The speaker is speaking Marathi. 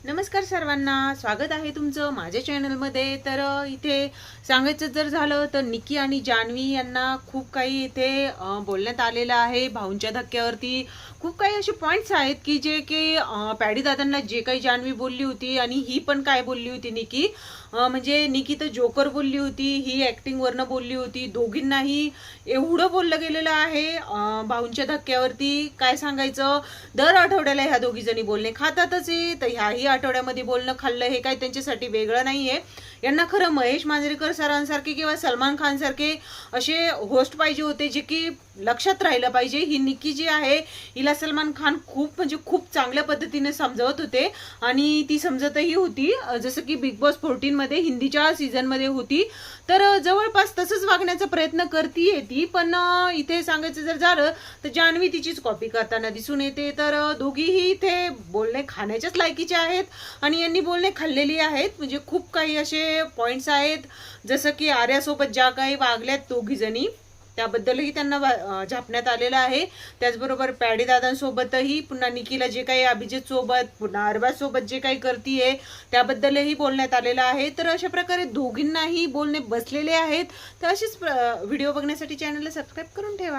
नमस्कार सर्वांना, स्वागत आहे तुमचं माझ्या चॅनलमध्ये। तर इथे सांगायचं जर झालं तर निकी आणि जान्हवी यांना खूप काही इथे बोलण्यात आलेलं आहे। भाऊंच्या धक्क्यावरती खूप काही असे पॉइंट्स आहेत की जे की पॅडी दादांना जे काही जान्हवी बोलली होती आणि ही पण काय बोलली होती निकी, म्हणजे निकी तर जोकर बोलली होती, ही ऍक्टिंग वरनं बोलली होती। दोघींनाही एवढं बोललं गेलेलं आहे भाऊंच्या धक्क्यावरती, काय सांगायचं। दर आठवड्याला ह्या दोघी जणी बोलणे खातातच आहे, तर ह्याही आठवड्यामध्ये बोलणं खाल्लं हे काय त्यांच्यासाठी वेगळं नाहीये। यांना खरं महेश मांजरेकर सरांसारखे किंवा सलमान खान सारखे असे होस्ट पाहिजे होते जे की लक्षात राहिलं पाहिजे। ही निकी जी आहे हिला सलमान खान खूप म्हणजे खूप चांगल्या पद्धतीने समजवत होते आणि ती समजतही होती, जसं की बिग बॉस 14 मध्ये हिंदीच्या सीझन मध्ये होती। तर जवळपास तसंच वागण्याचा प्रयत्न करतीये ती, पण इथे सांगायचं जर झालं तर जान्हवी तिचीच कॉपी करताना दिसून येते। तर दोघीही इथे बोलणे खाण्याच्याच लायकीचे आहेत आणि यांनी बोलणे खाल्लेली आहेत। म्हणजे खूप काही असे पॉइंट्स आहेत, जसं की आर्यासोबत ज्या काही वागल्यात दोघी जणी त्याबद्दलही त्यांना झापण्यात आलेलं आहे। त्याचबरोबर पॅडी दादांसोबतही, पुन्हा निकीला जे काही अभिजित सोबत, पुन्हा अरबाज सोबत जे काही करतीये त्याबद्दलही बोलण्यात आलेलं आहे। तर अशा प्रकारे दोघींनाही बोलणे बसलेले आहेत। तर अशीच व्हिडिओ बघण्यासाठी चॅनलला सबस्क्राईब करून ठेवा।